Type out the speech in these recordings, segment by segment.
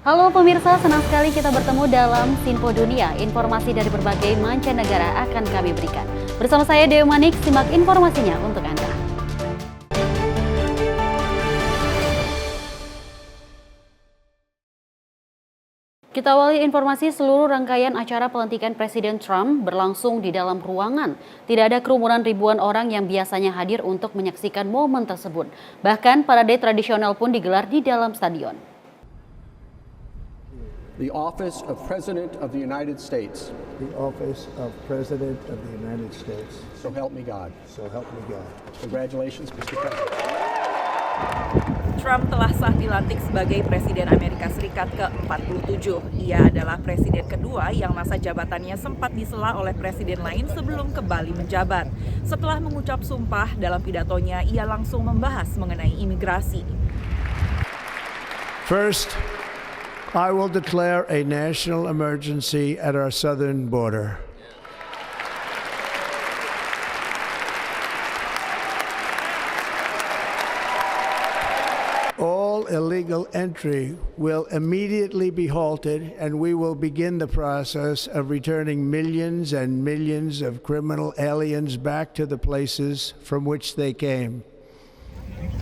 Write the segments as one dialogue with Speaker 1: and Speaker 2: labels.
Speaker 1: Halo pemirsa, senang sekali kita bertemu dalam Sinpo Dunia. Informasi dari berbagai mancanegara akan kami berikan. Bersama saya Dewi Manik, simak informasinya untuk Anda. Kita awali informasi seluruh rangkaian acara pelantikan Presiden Trump berlangsung di dalam ruangan. Tidak ada kerumunan ribuan orang yang biasanya hadir untuk menyaksikan momen tersebut. Bahkan parade tradisional pun digelar di dalam stadion.
Speaker 2: The office of President of the United States.
Speaker 3: The office of President of the United States.
Speaker 2: So help me God.
Speaker 3: So help me God.
Speaker 2: Congratulations, Mr. President.
Speaker 4: Trump telah sah dilantik sebagai Presiden Amerika Serikat ke-47. Ia adalah presiden kedua yang masa jabatannya sempat disela oleh presiden lain sebelum kembali menjabat. Setelah mengucap sumpah dalam pidatonya, ia langsung membahas mengenai imigrasi.
Speaker 3: First, I will declare a national emergency at our southern border. All illegal entry will immediately be halted, and we will begin the process of returning millions and millions of criminal aliens back to the places from which they came.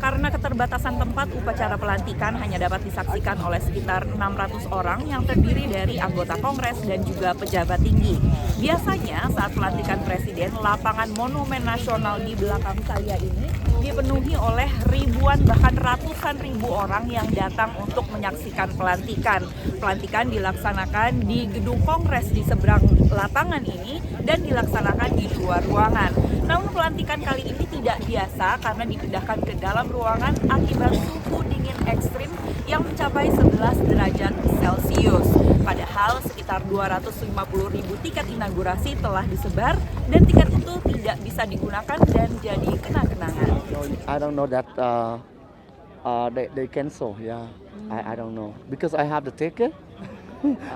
Speaker 4: Karena keterbatasan tempat, upacara pelantikan hanya dapat disaksikan oleh sekitar 600 orang yang terdiri dari anggota Kongres dan juga pejabat tinggi. Biasanya saat pelantikan presiden, lapangan Monumen Nasional di belakang saya ini dipenuhi oleh ribuan bahkan ratusan ribu orang yang datang untuk menyaksikan pelantikan. Pelantikan dilaksanakan di gedung Kongres di seberang lapangan ini dan dilaksanakan di luar ruangan. Namun pelantikan kali ini tidak biasa karena dipindahkan ke dalam ruangan akibat suhu dingin ekstrim yang mencapai 11 derajat Celcius. Padahal sekitar 250.000 tiket inaugurasi telah disebar dan tiket itu tidak bisa digunakan dan jadi kenang-kenangan.
Speaker 5: I don't know that they cancel. Yeah, I don't know because I have the ticket.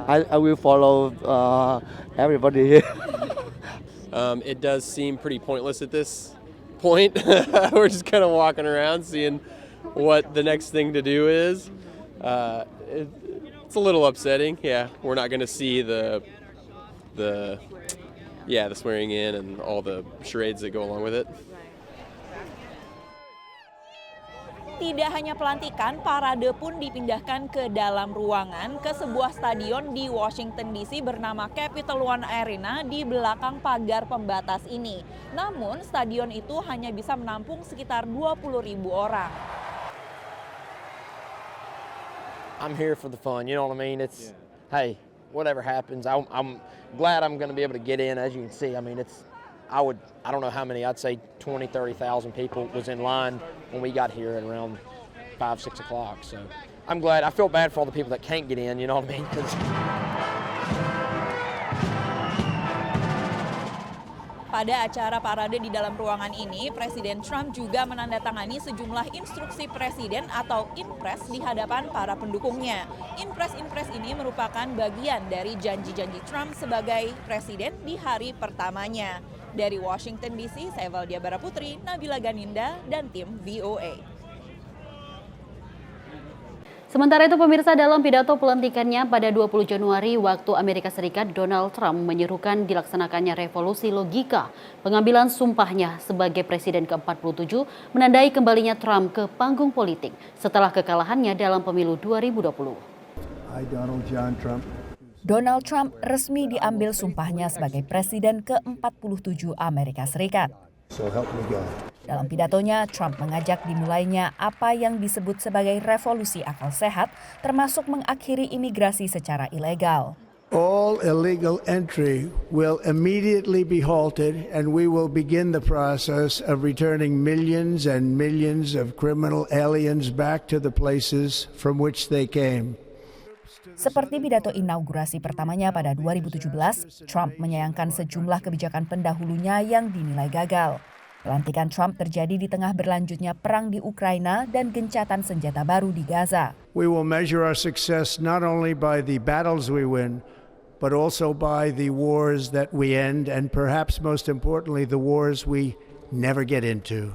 Speaker 5: I will follow everybody here.
Speaker 6: It does seem pretty pointless at this point. We're just kind of walking around seeing what the next thing to do is. It's a little upsetting. Yeah, we're not going to see the swearing in and all the charades that go along with it.
Speaker 4: Tidak hanya pelantikan, parade pun dipindahkan ke dalam ruangan ke sebuah stadion di Washington DC bernama Capital One Arena di belakang pagar pembatas ini. Namun stadion itu hanya bisa menampung sekitar 20.000 orang.
Speaker 5: I'm here for the fun. You know what I mean? It's hey, whatever happens, I'm glad I'm going to be able to get in. As you can see, I mean, I don't know how many, I'd say 20,000-30,000 people was in line when we got here at around 5-6 o'clock. So I'm glad. I feel bad for all the people that can't get in, you know what I mean?
Speaker 4: Pada acara parade di dalam ruangan ini, Presiden Trump juga menandatangani sejumlah instruksi presiden atau impres di hadapan para pendukungnya. Impres-impres ini merupakan bagian dari janji-janji Trump sebagai presiden di hari pertamanya. Dari Washington DC, saya Valdia Baraputri, Nabila Ganinda, dan tim VOA.
Speaker 1: Sementara itu pemirsa, dalam pidato pelantikannya pada 20 Januari waktu Amerika Serikat, Donald Trump menyerukan dilaksanakannya revolusi logika. Pengambilan sumpahnya sebagai Presiden ke-47 menandai kembalinya Trump ke panggung politik setelah kekalahannya dalam pemilu 2020.
Speaker 7: Donald Trump resmi diambil sumpahnya sebagai Presiden ke-47 Amerika Serikat. Dalam pidatonya, Trump mengajak dimulainya apa yang disebut sebagai revolusi akal sehat, termasuk mengakhiri imigrasi secara ilegal.
Speaker 3: All illegal entry will immediately be halted, and we will begin the process of returning millions and millions of criminal aliens back to the places from which they came.
Speaker 7: Seperti pidato inaugurasi pertamanya pada 2017, Trump menyayangkan sejumlah kebijakan pendahulunya yang dinilai gagal. Pelantikan Trump terjadi di tengah berlanjutnya perang di Ukraina dan gencatan senjata baru di Gaza.
Speaker 3: We will measure our success not only by the battles we win, but also by the wars that we end, and perhaps most importantly, the wars we never get into.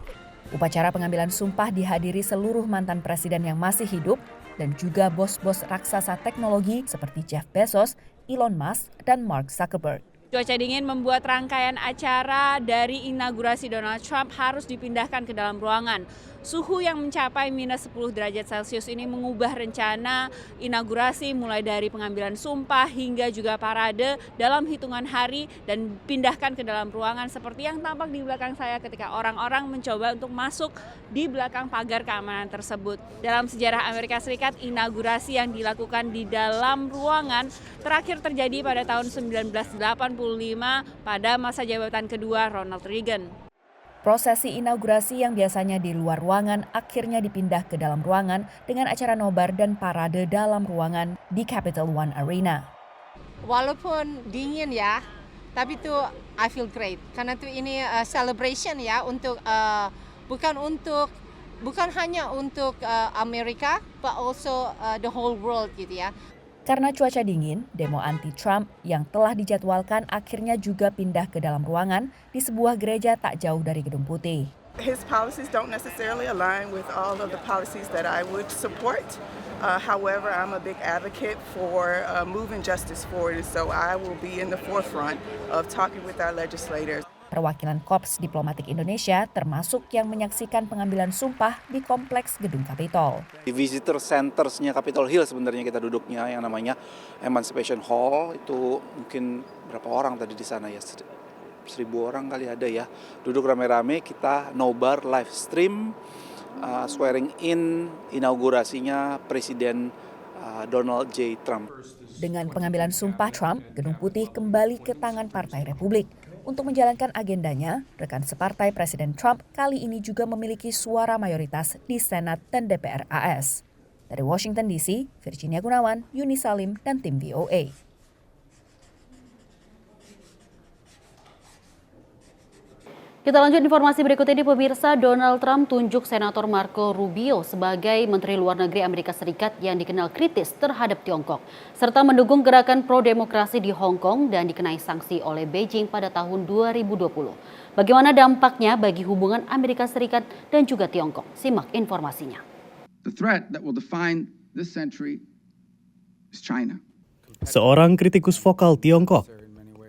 Speaker 7: Upacara pengambilan sumpah dihadiri seluruh mantan presiden yang masih hidup, dan juga bos-bos raksasa teknologi seperti Jeff Bezos, Elon Musk, dan Mark Zuckerberg.
Speaker 8: Cuaca dingin membuat rangkaian acara dari inaugurasi Donald Trump harus dipindahkan ke dalam ruangan. Suhu yang mencapai minus 10 derajat Celcius ini mengubah rencana inaugurasi mulai dari pengambilan sumpah hingga juga parade dalam hitungan hari dan pindahkan ke dalam ruangan seperti yang tampak di belakang saya ketika orang-orang mencoba untuk masuk di belakang pagar keamanan tersebut. Dalam sejarah Amerika Serikat, inaugurasi yang dilakukan di dalam ruangan terakhir terjadi pada tahun 1985 pada masa jabatan kedua Ronald Reagan.
Speaker 7: Prosesi inaugurasi yang biasanya di luar ruangan akhirnya dipindah ke dalam ruangan dengan acara nobar dan parade dalam ruangan di Capital One Arena.
Speaker 9: Walaupun dingin ya, tapi tuh I feel great karena tuh ini celebration ya untuk bukan hanya untuk Amerika, but also the whole world gitu ya.
Speaker 7: Karena cuaca dingin, demo anti-Trump yang telah dijadwalkan akhirnya juga pindah ke dalam ruangan di sebuah gereja tak jauh dari Gedung Putih.
Speaker 10: His policies don't necessarily align with all of the policies that I would support. However, I'm a big advocate for moving justice forward, so I will be in the forefront of talking with our legislators.
Speaker 7: Perwakilan Korps Diplomatik Indonesia termasuk yang menyaksikan pengambilan sumpah di kompleks Gedung Capitol.
Speaker 11: Di visitor centers-nya Capitol Hill sebenarnya kita duduknya yang namanya Emancipation Hall, itu mungkin berapa orang tadi di sana ya, 1.000 orang kali ada ya. Duduk rame-rame, kita nobar live stream swearing in inaugurasinya Presiden Donald J. Trump.
Speaker 7: Dengan pengambilan sumpah Trump, Gedung Putih kembali ke tangan Partai Republik. Untuk menjalankan agendanya, rekan separtai Presiden Trump kali ini juga memiliki suara mayoritas di Senat dan DPR AS. Dari Washington DC, Virginia Gunawan, Yuni Salim, dan tim VOA.
Speaker 1: Kita lanjut informasi berikut ini, pemirsa. Donald Trump tunjuk Senator Marco Rubio sebagai Menteri Luar Negeri Amerika Serikat yang dikenal kritis terhadap Tiongkok, serta mendukung gerakan pro-demokrasi di Hong Kong dan dikenai sanksi oleh Beijing pada tahun 2020. Bagaimana dampaknya bagi hubungan Amerika Serikat dan juga Tiongkok? Simak informasinya.
Speaker 12: The threat that will define this century is China.
Speaker 13: Seorang kritikus vokal Tiongkok.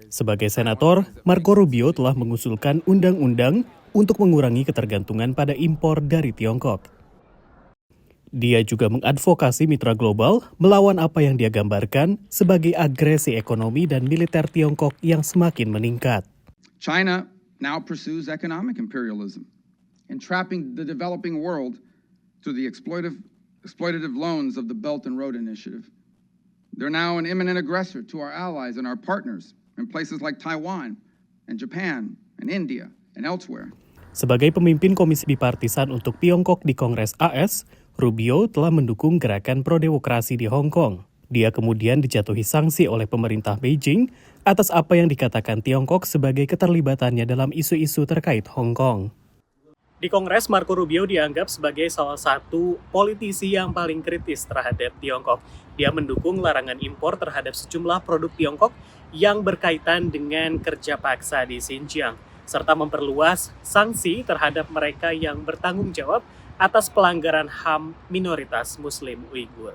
Speaker 13: Sebagai senator, Marco Rubio telah mengusulkan undang-undang untuk mengurangi ketergantungan pada impor dari Tiongkok. Dia juga mengadvokasi mitra global melawan apa yang dia gambarkan sebagai agresi ekonomi dan militer Tiongkok yang semakin meningkat.
Speaker 12: China now pursues economic imperialism, entrapping the developing world through the exploitative loans of the Belt and Road Initiative. They're now an imminent aggressor to our allies and our partners in places like Taiwan and Japan and India and elsewhere.
Speaker 13: Sebagai pemimpin Komisi Bipartisan untuk Tiongkok di Kongres AS, Rubio telah mendukung gerakan pro-demokrasi di Hong Kong. Dia kemudian dijatuhi sanksi oleh pemerintah Beijing atas apa yang dikatakan Tiongkok sebagai keterlibatannya dalam isu-isu terkait Hong Kong. Di Kongres, Marco Rubio dianggap sebagai salah satu politisi yang paling kritis terhadap Tiongkok. Dia mendukung larangan impor terhadap sejumlah produk Tiongkok yang berkaitan dengan kerja paksa di Xinjiang, serta memperluas sanksi terhadap mereka yang bertanggung jawab atas pelanggaran HAM minoritas Muslim Uighur.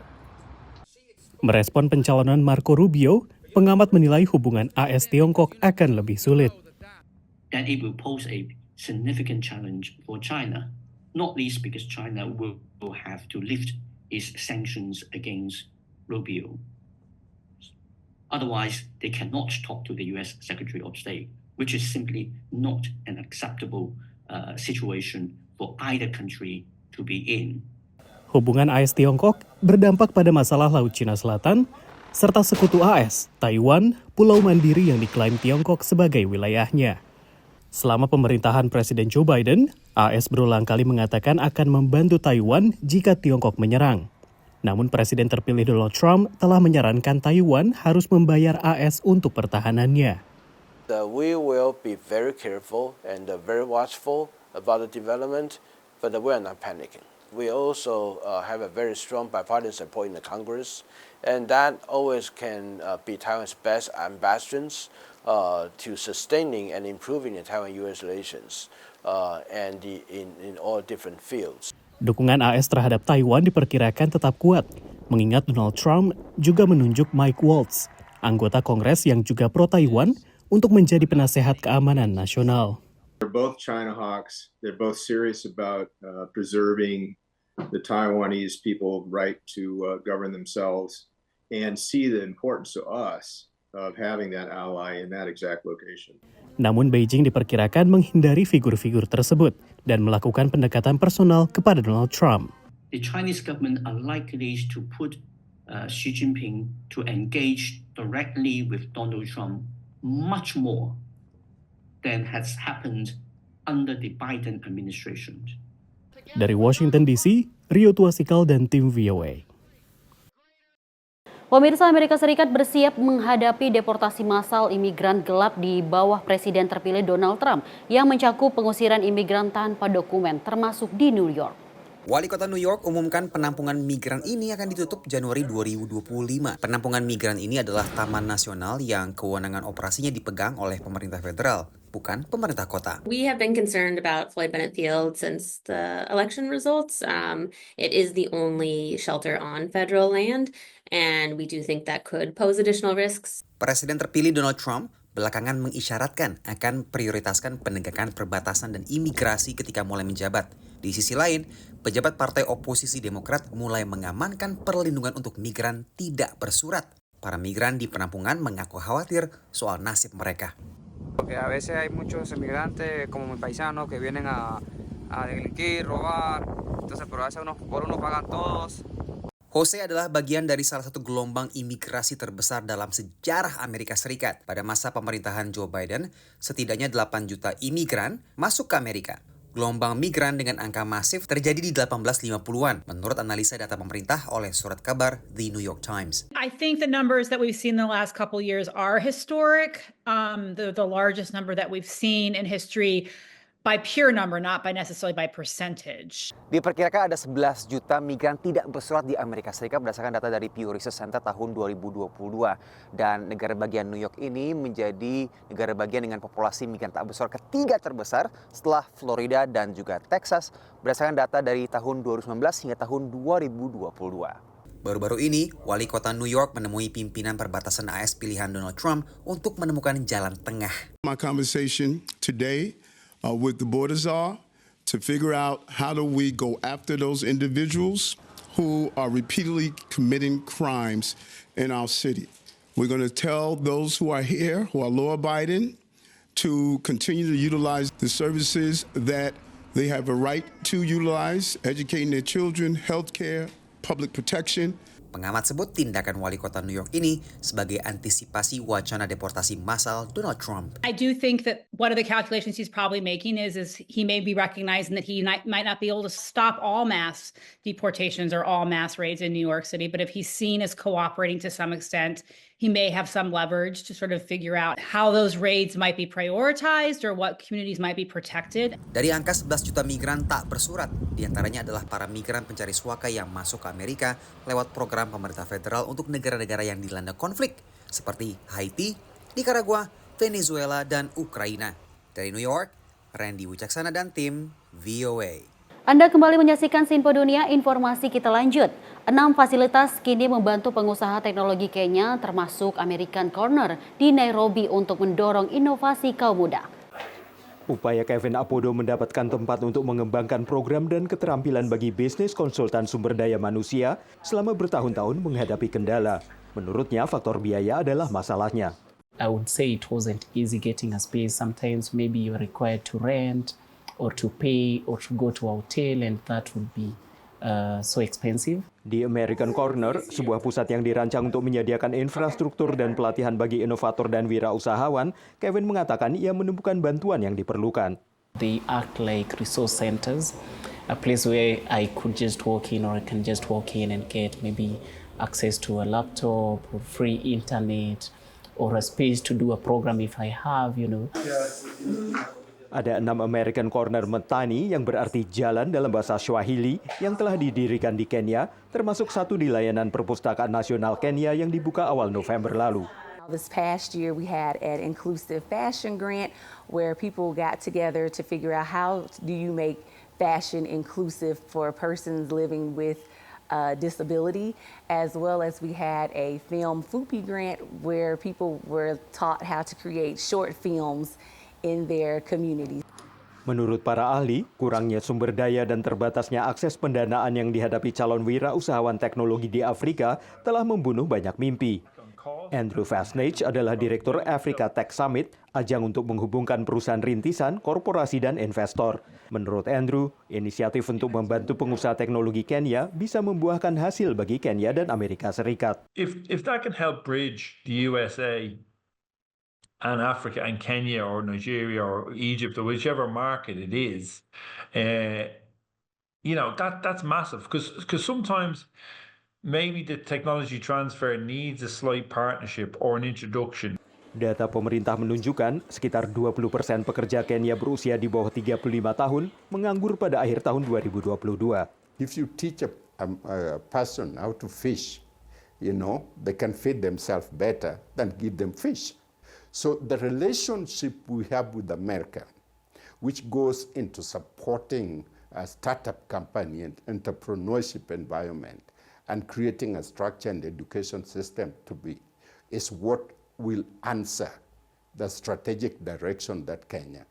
Speaker 13: Merespon pencalonan Marco Rubio, pengamat menilai hubungan AS-Tiongkok akan lebih sulit.
Speaker 14: That it will pose a significant challenge for China, not least because China will have to lift its sanctions against Rubio. Otherwise, they cannot talk to the U.S. Secretary of State, which is simply not an acceptable situation for either country to be in.
Speaker 13: Hubungan AS-Tiongkok berdampak pada masalah Laut Cina Selatan, serta sekutu AS, Taiwan, pulau mandiri yang diklaim Tiongkok sebagai wilayahnya. Selama pemerintahan Presiden Joe Biden, AS berulang kali mengatakan akan membantu Taiwan jika Tiongkok menyerang. Namun Presiden terpilih Donald Trump telah menyarankan Taiwan harus membayar AS untuk pertahanannya.
Speaker 15: We will be very careful and very watchful about the development, but we are not panicking. We also have a very strong bipartisan support in the Congress, and that always can be Taiwan's best ambassadors to sustaining and improving the Taiwan-U.S. relations and in all different fields.
Speaker 13: Dukungan AS terhadap Taiwan diperkirakan tetap kuat, mengingat Donald Trump juga menunjuk Mike Waltz, anggota Kongres yang juga pro-Taiwan, untuk menjadi penasehat keamanan nasional.
Speaker 16: They're both China hawks. They're both serious about preserving the Taiwanese people's right to govern themselves and see the importance to us of having that ally in that exact location.
Speaker 13: Namun Beijing diperkirakan menghindari figur-figur tersebut dan melakukan pendekatan personal kepada Donald Trump.
Speaker 14: The Chinese government are likely to put Xi Jinping to engage directly with Donald Trump much more than has happened under the Biden administration.
Speaker 13: Dari Washington DC, Rio Tuasikal dan tim VOA.
Speaker 1: Pemirsa, Amerika Serikat bersiap menghadapi deportasi massal imigran gelap di bawah Presiden terpilih Donald Trump yang mencakup pengusiran imigran tanpa dokumen, termasuk di New York.
Speaker 17: Wali Kota New York umumkan penampungan migran ini akan ditutup Januari 2025. Penampungan migran ini adalah taman nasional yang kewenangan operasinya dipegang oleh pemerintah federal, bukan pemerintah kota.
Speaker 18: We have been concerned about Floyd Bennett Field since the election results. It is the only shelter on federal land, and we do think that could pose additional risks.
Speaker 17: Presiden terpilih Donald Trump belakangan mengisyaratkan akan prioritaskan penegakan perbatasan dan imigrasi ketika mulai menjabat. Di sisi lain, pejabat partai oposisi Demokrat mulai mengamankan perlindungan untuk migran tidak bersurat. Para migran di penampungan mengaku khawatir soal nasib mereka.
Speaker 19: Porque a veces hay muchos inmigrantes como mis paisanos que vienen a delinquir, robar, entonces pero a veces por uno pagan todos.
Speaker 17: Jose adalah bagian dari salah satu gelombang imigrasi terbesar dalam sejarah Amerika Serikat. Pada masa pemerintahan Joe Biden, setidaknya 8 juta imigran masuk ke Amerika. Gelombang migran dengan angka masif terjadi di 1850-an, menurut analisa data pemerintah oleh surat kabar The New York Times.
Speaker 20: I think the numbers that we've seen in the last couple of years are historic. The largest number that we've seen in history by pure number, not by necessarily by percentage.
Speaker 21: Diperkirakan ada 11 juta migran tidak bersurat di Amerika Serikat berdasarkan data dari Pew Research Center tahun 2022. Dan negara bagian New York ini menjadi negara bagian dengan populasi migran tak bersurat ketiga terbesar setelah Florida dan juga Texas berdasarkan data dari tahun 2019 hingga tahun 2022.
Speaker 17: Baru-baru ini, wali kota New York menemui pimpinan perbatasan AS pilihan Donald Trump untuk menemukan jalan tengah.
Speaker 22: My conversation today with the border czar to figure out how do we go after those individuals who are repeatedly committing crimes in our city. We're going to tell those who are here, who are law-abiding, to continue to utilize the services that they have a right to utilize, educating their children, healthcare, public protection.
Speaker 17: Pengamat sebut tindakan wali kota New York ini sebagai antisipasi wacana deportasi massal Donald Trump.
Speaker 20: I do think that one of the calculations he's probably making is he may be recognizing that he might not be able to stop all mass deportations or all mass raids in New York City, but if he's seen as cooperating to some extent, he may have some leverage to sort of figure out how those raids might be prioritized or what communities might be protected.
Speaker 17: Dari angka 11 juta migran tak bersurat, diantaranya adalah para migran pencari suaka yang masuk ke Amerika lewat program pemerintah federal untuk negara-negara yang dilanda konflik, seperti Haiti, Nicaragua, Venezuela, dan Ukraina. Dari New York, Randy Wicaksana dan tim VOA.
Speaker 1: Anda kembali menyaksikan Sinpo Dunia, informasi kita lanjut. 6 fasilitas kini membantu pengusaha teknologi Kenya termasuk American Corner di Nairobi untuk mendorong inovasi kaum muda.
Speaker 23: Upaya Kevin Apodo mendapatkan tempat untuk mengembangkan program dan keterampilan bagi bisnis konsultan sumber daya manusia selama bertahun-tahun menghadapi kendala. Menurutnya, faktor biaya adalah masalahnya.
Speaker 24: I would say it wasn't easy getting a space. Sometimes maybe you're required to rent or to pay or to go to a hotel, and that would be so expensive.
Speaker 23: Di American Corner, sebuah pusat yang dirancang untuk menyediakan infrastruktur dan pelatihan bagi inovator dan wirausahawan, Kevin mengatakan ia menemukan bantuan yang diperlukan.
Speaker 24: They act like resource centers, a place where I could just walk in or I can just walk in and get maybe access to a laptop or free internet or a space to do a program if I have, you know.
Speaker 23: Ada 6 American Corner Metani yang berarti jalan dalam bahasa Swahili yang telah didirikan di Kenya, termasuk satu di layanan Perpustakaan Nasional Kenya yang dibuka awal November lalu.
Speaker 25: This past year we had an inclusive fashion grant where people got together to figure out how do you make fashion inclusive for persons living with disability, as well as we had a film FUPI grant where people were taught how to create short films in their community.
Speaker 23: Menurut para ahli, kurangnya sumber daya dan terbatasnya akses pendanaan yang dihadapi calon wirausahawan teknologi di Afrika telah membunuh banyak mimpi. Andrew Fasnage adalah Direktur Africa Tech Summit, ajang untuk menghubungkan perusahaan rintisan, korporasi, dan investor. Menurut Andrew, inisiatif untuk membantu pengusaha teknologi Kenya bisa membuahkan hasil bagi Kenya dan Amerika Serikat.
Speaker 2: If that can help bridge the USA and Africa and Kenya or Nigeria or Egypt or whichever market it is, that's massive because sometimes maybe the technology transfer needs a slight partnership or an introduction.
Speaker 23: Data pemerintah menunjukkan sekitar 20% pekerja Kenya berusia di bawah 35 tahun menganggur pada akhir tahun 2022.
Speaker 3: If you teach a person how to fish, they can feed themselves better than give them fish. So the relationship we have with America, which goes into supporting a startup company and entrepreneurship environment and creating a structure and education system is what will answer the strategic direction that Kenya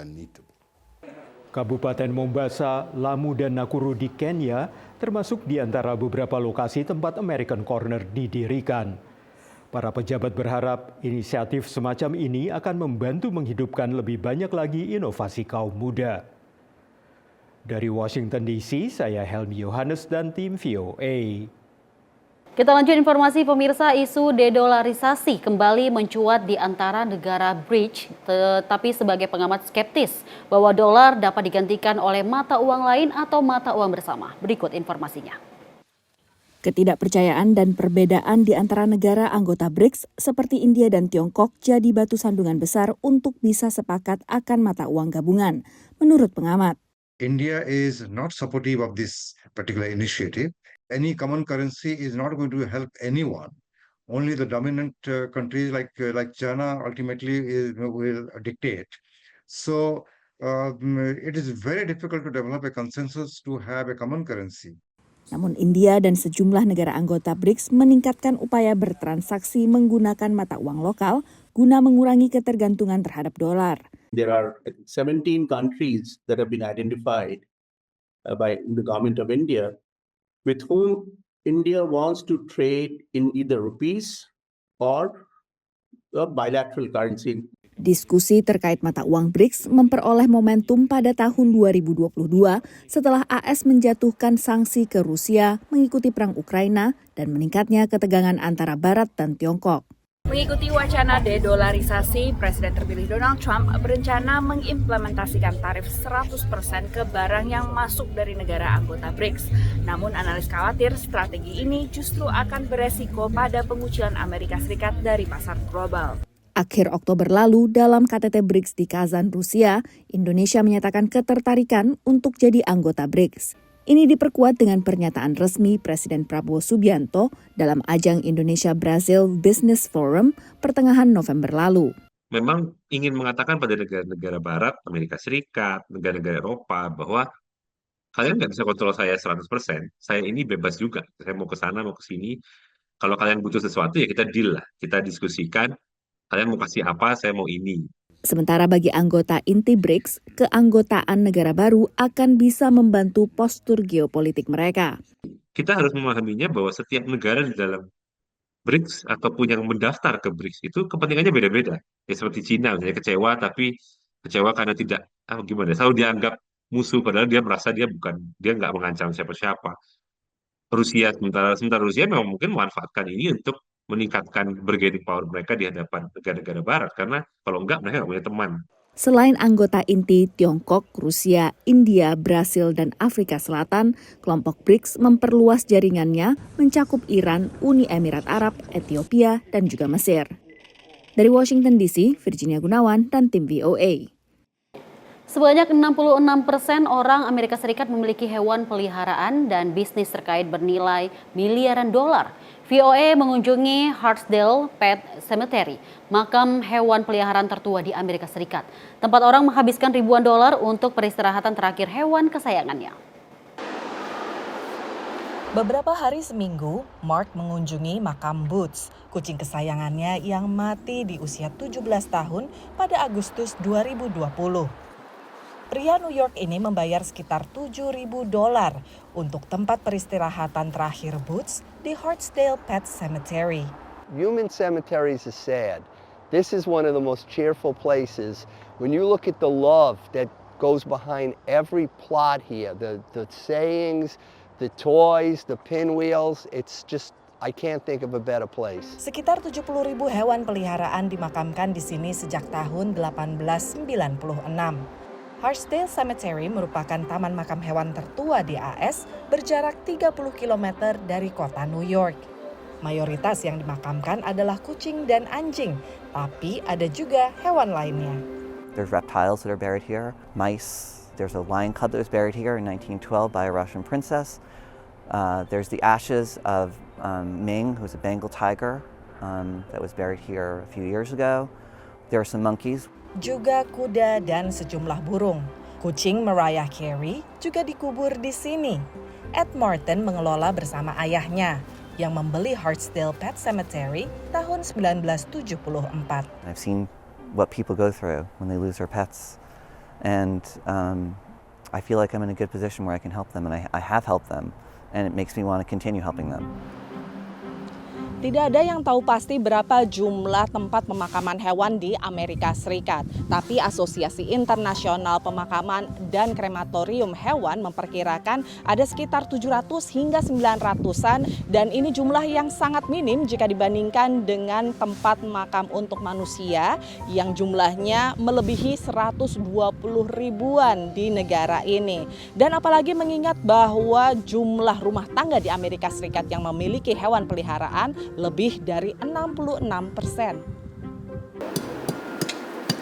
Speaker 3: need to be.
Speaker 23: Kabupaten Mombasa, Lamu, dan Nakuru di Kenya termasuk di antara beberapa lokasi tempat American Corner didirikan. Para pejabat berharap inisiatif semacam ini akan membantu menghidupkan lebih banyak lagi inovasi kaum muda. Dari Washington DC, saya Helmi Yohanes dan tim VOA.
Speaker 1: Kita lanjut informasi pemirsa, isu dedolarisasi kembali mencuat di antara negara BRICS, tetapi sebagai pengamat skeptis bahwa dolar dapat digantikan oleh mata uang lain atau mata uang bersama. Berikut informasinya.
Speaker 7: Ketidakpercayaan dan perbedaan di antara negara anggota BRICS seperti India dan Tiongkok jadi batu sandungan besar untuk bisa sepakat akan mata uang gabungan, menurut pengamat.
Speaker 4: India is not supportive of this particular initiative. Any common currency is not going to help anyone. Only the dominant countries like China ultimately will dictate. So it is very difficult to develop a consensus to have a common currency.
Speaker 7: Namun India dan sejumlah negara anggota BRICS meningkatkan upaya bertransaksi menggunakan mata uang lokal guna mengurangi ketergantungan terhadap dolar.
Speaker 5: There are 17 countries that have been identified by the government of India with whom India wants to trade in either rupees or a bilateral currency.
Speaker 7: Diskusi terkait mata uang BRICS memperoleh momentum pada tahun 2022 setelah AS menjatuhkan sanksi ke Rusia mengikuti perang Ukraina dan meningkatnya ketegangan antara Barat dan Tiongkok.
Speaker 8: Mengikuti wacana dedolarisasi, Presiden terpilih Donald Trump berencana mengimplementasikan tarif 100% ke barang yang masuk dari negara anggota BRICS. Namun analis khawatir strategi ini justru akan beresiko pada pengucilan Amerika Serikat dari pasar global.
Speaker 7: Akhir Oktober lalu dalam KTT BRICS di Kazan, Rusia, Indonesia menyatakan ketertarikan untuk jadi anggota BRICS. Ini diperkuat dengan pernyataan resmi Presiden Prabowo Subianto dalam ajang Indonesia-Brazil Business Forum pertengahan November lalu.
Speaker 6: Memang ingin mengatakan pada negara-negara Barat, Amerika Serikat, negara-negara Eropa bahwa kalian nggak bisa kontrol saya 100%. Saya ini bebas juga. Saya mau ke sana, mau ke sini. Kalau kalian butuh sesuatu ya kita deal lah. Kita diskusikan. Kalian mau kasih apa, saya mau ini.
Speaker 7: Sementara bagi anggota inti BRICS, keanggotaan negara baru akan bisa membantu postur geopolitik mereka.
Speaker 6: Kita harus memahaminya bahwa setiap negara di dalam BRICS ataupun yang mendaftar ke BRICS itu kepentingannya beda-beda. Ya seperti Cina, misalnya kecewa karena tidak, selalu dianggap musuh, padahal dia merasa dia nggak mengancam siapa-siapa. Rusia, sementara Rusia memang mungkin memanfaatkan ini untuk meningkatkan bargaining power mereka di hadapan negara-negara Barat, karena kalau enggak mereka nggak punya teman.
Speaker 7: Selain anggota inti Tiongkok, Rusia, India, Brasil, dan Afrika Selatan, kelompok BRICS memperluas jaringannya mencakup Iran, Uni Emirat Arab, Ethiopia, dan juga Mesir. Dari Washington DC, Virginia Gunawan dan tim VOA.
Speaker 1: Sebanyak 66% orang Amerika Serikat memiliki hewan peliharaan dan bisnis terkait bernilai miliaran dolar. VOA mengunjungi Hartsdale Pet Cemetery, makam hewan peliharaan tertua di Amerika Serikat. Tempat orang menghabiskan ribuan dolar untuk peristirahatan terakhir hewan kesayangannya.
Speaker 7: Beberapa hari seminggu, Mark mengunjungi makam Boots, kucing kesayangannya yang mati di usia 17 tahun pada Agustus 2020. Pria New York ini membayar sekitar $7.000 untuk tempat peristirahatan terakhir Boots di Hartsdale Pet Cemetery.
Speaker 9: Human cemeteries is sad. This is one of the most cheerful places. When you look at the love that goes behind every plot here, the sayings, the toys, the pinwheels, it's just, I can't think of a better place.
Speaker 7: Sekitar 70.000 hewan peliharaan dimakamkan di sini sejak tahun 1896. Hartsdale Cemetery merupakan taman makam hewan tertua di AS berjarak 30 km dari kota New York. Mayoritas yang dimakamkan adalah kucing dan anjing, tapi ada juga hewan lainnya.
Speaker 10: There's reptiles that are buried here, mice. There's a lion cub that was buried here in 1912 by a Russian princess. There's the ashes of Ming, who's a Bengal tiger, that was buried here a few years ago. There are some monkeys.
Speaker 7: Juga kuda dan sejumlah burung. Kucing Mariah Carey juga dikubur di sini. Ed Martin mengelola bersama ayahnya yang membeli Hartsdale Pet Cemetery tahun 1974.
Speaker 10: I've seen what people go through when they lose their pets, and I feel like I'm in a good position where I can help them, and I have helped them, and it makes me want to continue helping them.
Speaker 11: Tidak ada yang tahu pasti berapa jumlah tempat pemakaman hewan di Amerika Serikat. Tapi Asosiasi Internasional Pemakaman dan Krematorium Hewan memperkirakan ada sekitar 700 hingga 900-an. Dan ini jumlah yang sangat minim jika dibandingkan dengan tempat makam untuk manusia yang jumlahnya melebihi 120 ribuan di negara ini. Dan apalagi mengingat bahwa jumlah rumah tangga di Amerika Serikat yang memiliki hewan peliharaan lebih dari 66%.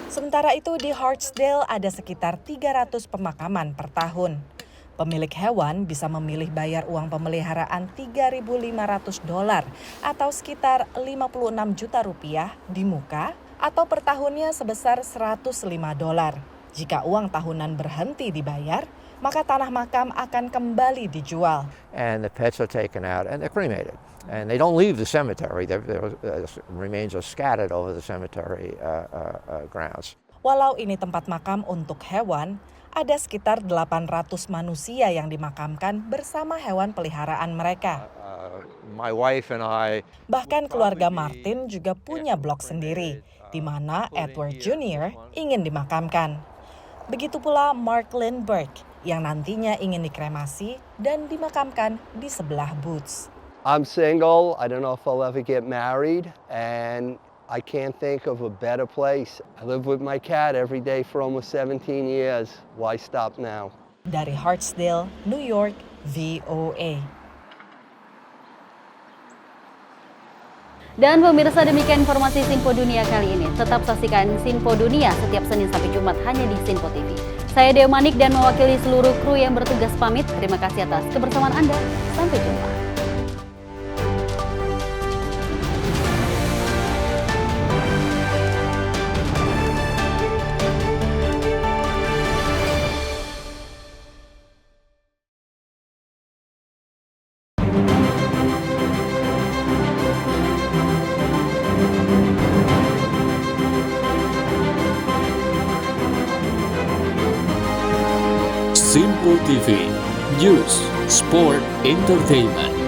Speaker 7: Sementara itu di Hartsdale ada sekitar 300 pemakaman per tahun. Pemilik hewan bisa memilih bayar uang pemeliharaan $3.500 atau sekitar 56 juta rupiah di muka atau per tahunnya sebesar $105. Jika uang tahunan berhenti dibayar, maka tanah makam akan kembali dijual.
Speaker 12: And the pets are taken out and they're cremated. And they don't leave the cemetery. Their remains are scattered over the cemetery grounds.
Speaker 7: Walau ini tempat makam untuk hewan, ada sekitar 800 manusia yang dimakamkan bersama hewan peliharaan mereka.
Speaker 12: My wife and I.
Speaker 7: Bahkan keluarga Martin juga punya blok sendiri, di mana Edward Jr. ingin dimakamkan. Begitu pula Mark Lindbergh yang nantinya ingin dikremasi dan dimakamkan di sebelah Boots.
Speaker 9: I'm single. I don't know if I'll ever get married, and I can't think of a better place. I live with my cat every day for almost 17 years. Why stop now?
Speaker 7: Dari Hartsdale, New York, VOA.
Speaker 1: Dan pemirsa, demikian informasi Sinpo Dunia kali ini. Tetap saksikan Sinpo Dunia setiap Senin sampai Jumat hanya di Sinpo TV. Saya Deo Manik dan mewakili seluruh kru yang bertugas pamit. Terima kasih atas kebersamaan Anda. Sampai jumpa.
Speaker 15: Sinpo TV, News, Sport, Entertainment.